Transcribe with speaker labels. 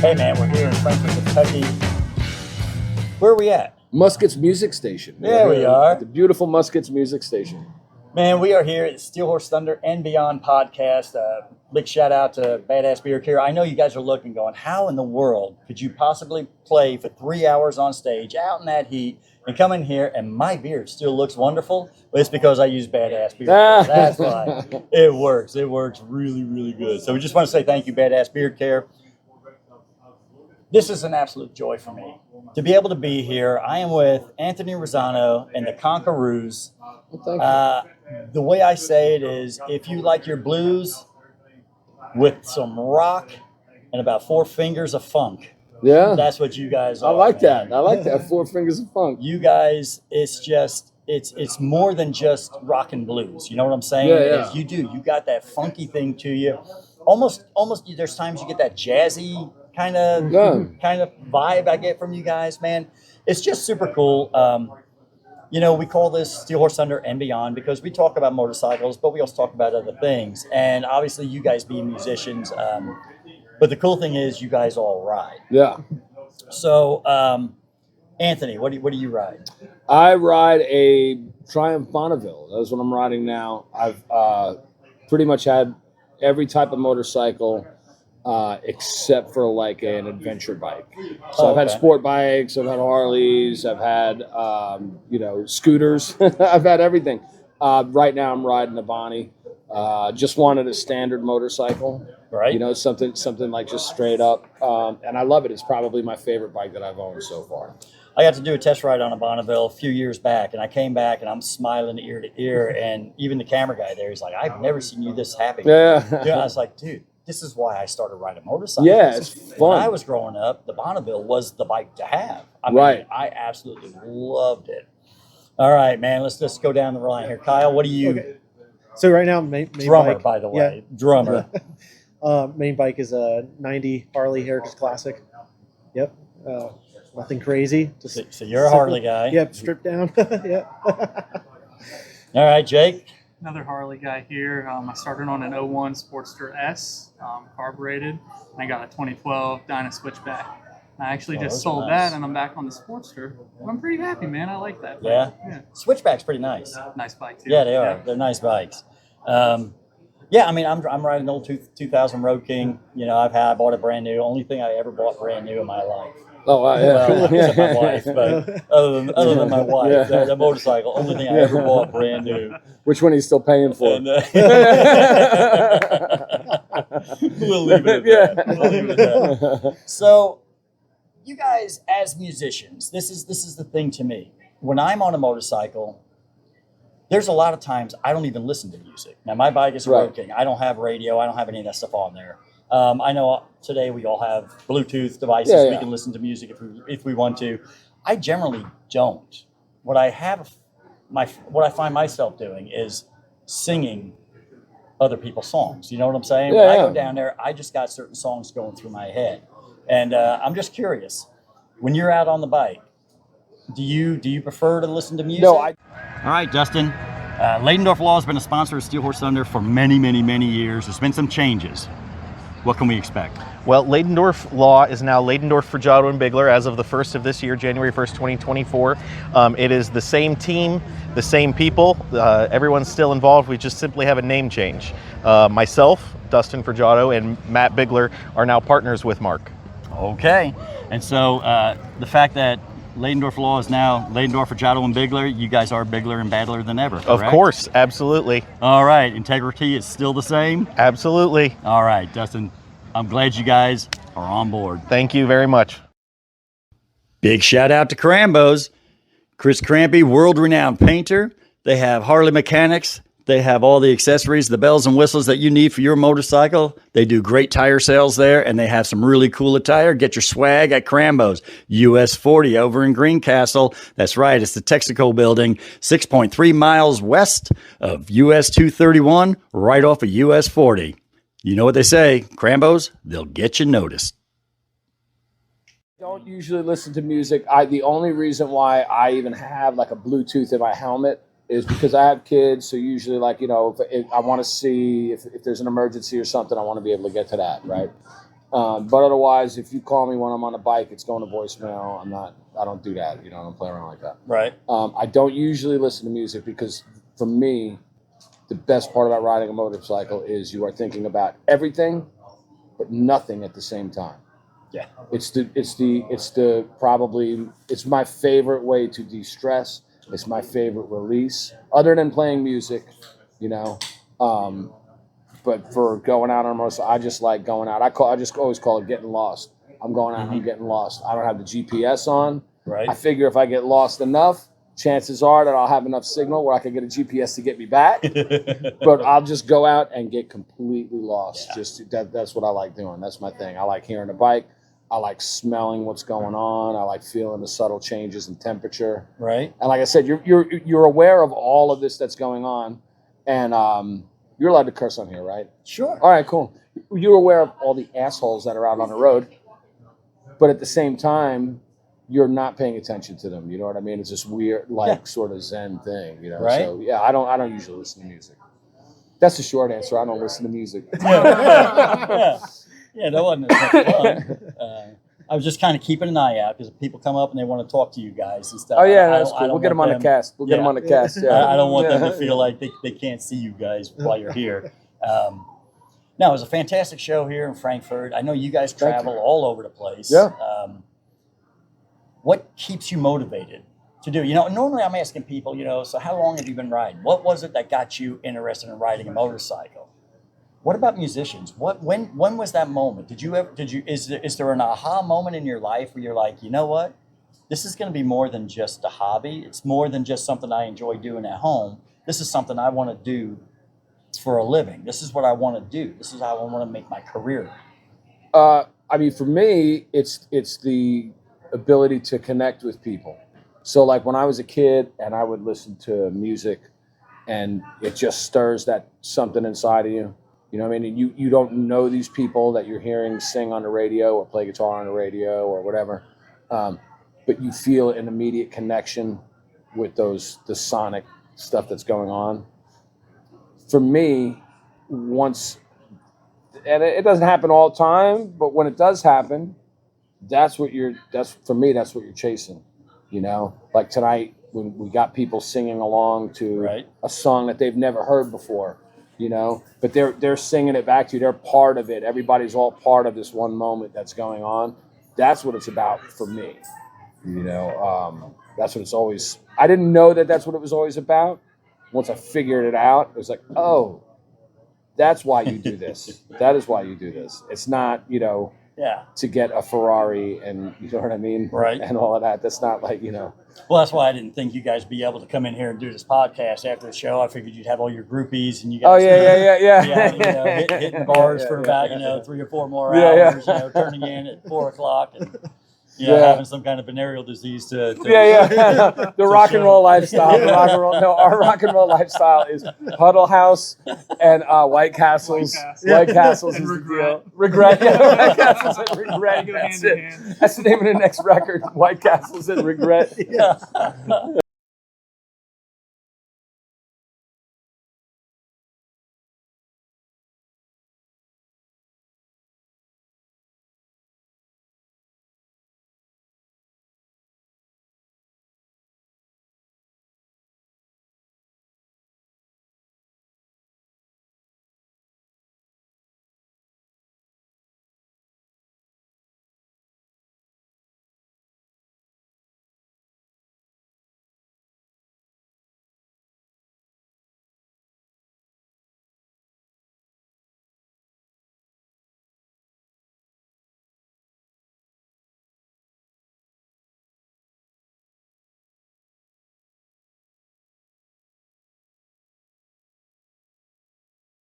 Speaker 1: Hey man, we're here in Frankfort, Kentucky. Where are we at?
Speaker 2: Musket's Music Station.
Speaker 1: There we are.
Speaker 2: The beautiful Musket's Music Station.
Speaker 1: Man, we are here at the Steel Horse Thunder and Beyond podcast. Big shout out to Badass Beer Care. I know you guys are looking, going, how in the world could you possibly play for 3 hours on stage out in that heat and come in here and my beard still looks wonderful? Well, it's because I use Badass Beer Care. That's why. It works. It works really, really good. So we just want to say thank you, Badass Beer Care. This is an absolute joy for me to be able to be here. I am with Anthony Rosano and the Conqueroos. The way I say it is, if you like your blues with some rock and about 4 fingers of funk, that's what you guys are.
Speaker 2: I like that. I like that. 4 fingers of funk.
Speaker 1: You guys, it's more than just rock and blues. You know what I'm saying?
Speaker 2: Yeah.
Speaker 1: You got that funky thing to you. Almost. There's times you get that jazzy kind of vibe I get from you guys, man. It's just super cool. We call this Steel Horse Thunder and Beyond because we talk about motorcycles, but we also talk about other things. And obviously, you guys being musicians, but the cool thing is you guys all ride.
Speaker 2: Yeah.
Speaker 1: So, Anthony, what do you ride?
Speaker 2: I ride a Triumph Bonneville. That's what I'm riding now. I've pretty much had every type of motorcycle except for like an adventure bike. So I've had sport bikes, I've had Harleys, I've had scooters. I've had everything. Right now I'm riding a Bonnie. Just wanted a standard motorcycle.
Speaker 1: Right.
Speaker 2: Something like just straight up. And I love it. It's probably my favorite bike that I've owned so far.
Speaker 1: I got to do a test ride on a Bonneville a few years back, and I came back and I'm smiling ear to ear, and even the camera guy there, he's like, I've never seen you this happy.
Speaker 2: Yeah.
Speaker 1: I was like, dude, this is why I started riding motorcycles.
Speaker 2: Yeah, it's fun.
Speaker 1: When I was growing up, the Bonneville was the bike to have. I absolutely loved it. All right, man, let's just go down the line here. Kyle, what do you... Okay.
Speaker 3: So right now, main
Speaker 1: drummer,
Speaker 3: bike,
Speaker 1: by the way. Yeah. Drummer.
Speaker 3: Main bike is a 90 Harley Heritage Classic. Yep. Nothing crazy.
Speaker 1: So you're a Harley guy.
Speaker 3: Yep, stripped down. Yeah.
Speaker 1: All right, Jake.
Speaker 4: Another Harley guy here. I started on an 01 Sportster S, carbureted. And I got a 2012 Dyna Switchback. I actually just sold that, and I'm back on the Sportster. I'm pretty happy, man. I like that.
Speaker 1: Yeah? Switchback's pretty nice.
Speaker 4: Nice bike, too.
Speaker 1: Yeah, they are. Yeah. They're nice bikes. I'm riding an old 2000 Road King. I bought it brand new. Only thing I ever bought brand new in my life.
Speaker 2: Oh, wow, yeah.
Speaker 1: Well, except my wife, but other than my wife, the motorcycle, only thing I ever bought brand new.
Speaker 2: Which one are you still paying for?
Speaker 1: And, we'll leave it at that. So, you guys as musicians, this is the thing to me. When I'm on a motorcycle, there's a lot of times I don't even listen to music. Now, my bike is a Road King. I don't have radio. I don't have any of that stuff on there. I know today we all have Bluetooth devices. We can listen to music if we want to. I generally don't. What I find myself doing is singing other people's songs. You know what I'm saying? When I go down there, I just got certain songs going through my head. And I'm just curious, when you're out on the bike, do you prefer to listen to music?
Speaker 2: No,
Speaker 1: All right, Dustin. Ladendorf Law has been a sponsor of Steel Horse Thunder for many, many, many years. There's been some changes. What can we expect?
Speaker 5: Well, Ladendorf Law is now Ladendorf, Fregiato, and Bigler as of the 1st of this year, January 1st, 2024. It is the same team, the same people. Everyone's still involved. We just simply have a name change. Myself, Dustin Fregiato, and Matt Bigler are now partners with Mark.
Speaker 1: Okay. And so the fact that Ladendorf Law is now Ladendorf, Fregiato, and Bigler, you guys are bigger and badder than ever, correct?
Speaker 5: Of course, absolutely.
Speaker 1: All right, integrity is still the same?
Speaker 5: Absolutely.
Speaker 1: All right, Dustin, I'm glad you guys are on board.
Speaker 5: Thank you very much.
Speaker 1: Big shout out to Krambo's. Chris Crampy, world-renowned painter. They have Harley mechanics. They have all the accessories, the bells and whistles that you need for your motorcycle. They do great tire sales there, and they have some really cool attire. Get your swag at Krambo's. US 40 over in Greencastle. That's right, it's the Texaco building, 6.3 miles west of US 231, right off of US 40. You know what they say, Krambo's, they'll get you noticed.
Speaker 2: Don't usually listen to music. The only reason why I even have like a Bluetooth in my helmet is because I have kids. So usually, if I want to see if there's an emergency or something, I want to be able to get to that, right? But otherwise, if you call me when I'm on a bike, it's going to voicemail. I don't do that. I don't play around like that.
Speaker 1: Right.
Speaker 2: I don't usually listen to music because for me, the best part about riding a motorcycle is you are thinking about everything, but nothing at the same time.
Speaker 1: Yeah.
Speaker 2: It's my favorite way to de-stress. It's my favorite release, other than playing music, But for going out on a motorcycle, I just like going out. I just always call it getting lost. I'm going out, I'm getting lost. I don't have the GPS on.
Speaker 1: Right.
Speaker 2: I figure if I get lost enough, chances are that I'll have enough signal where I can get a GPS to get me back. But I'll just go out and get completely lost. Yeah. That's what I like doing. That's my thing. I like hearing the bike. I like smelling what's going on. I like feeling the subtle changes in temperature.
Speaker 1: Right.
Speaker 2: And like I said, you're aware of all of this that's going on, and you're allowed to curse on here, right?
Speaker 1: Sure.
Speaker 2: All right, cool. You're aware of all the assholes that are out on the road, but at the same time, you're not paying attention to them. You know what I mean? It's this weird, sort of Zen thing,
Speaker 1: Right.
Speaker 2: So yeah, I don't usually listen to music. That's the short answer. I don't listen to music.
Speaker 1: Yeah, that wasn't as much fun. I was just kind of keeping an eye out because people come up and they want to talk to you guys and stuff.
Speaker 2: Oh yeah, that's cool. We'll get them on the cast. We'll get them on the cast. Yeah.
Speaker 1: I don't want them to feel like they can't see you guys while you're here. No, it was a fantastic show here in Frankfurt. I know you guys travel all over the place.
Speaker 2: Yeah.
Speaker 1: What keeps you motivated to do? Normally I'm asking people, so how long have you been riding? What was it that got you interested in riding a motorcycle? What about musicians? When was that moment? Is there an aha moment in your life where you're like, you know what? This is going to be more than just a hobby. It's more than just something I enjoy doing at home. This is something I want to do for a living. This is what I want to do. This is how I want to make my career.
Speaker 2: For me, it's the ability to connect with people. So like when I was a kid and I would listen to music and it just stirs that something inside of you. You know what I mean? You don't know these people that you're hearing sing on the radio or play guitar on the radio or whatever, but you feel an immediate connection with the sonic stuff that's going on. For me, and it doesn't happen all the time, but when it does happen, that's what you're chasing. Like tonight when we got people singing along to a song that they've never heard before. But they're singing it back to you. They're part of it. Everybody's all part of this one moment that's going on. That's what it's about for me. That's what it's always. I didn't know that that's what it was always about. Once I figured it out, it was like, oh, that's why you do this. That is why you do this. It's not, to get a Ferrari and you know what I mean,
Speaker 1: right?
Speaker 2: And all of that. That's not like,
Speaker 1: Well, that's why I didn't think you guys would be able to come in here and do this podcast after the show. I figured you'd have all your groupies and you guys.
Speaker 2: Oh yeah.
Speaker 1: Hitting bars for about 3 or 4 more hours. Turning in at 4:00 and having some kind of venereal disease to
Speaker 2: The rock and roll lifestyle. Our rock and roll lifestyle is Huddle House and White Castles. White Castles is the deal. Regret. White Castles and Regret. That's it. That's the name of the next record. White Castles and Regret.
Speaker 1: Yeah.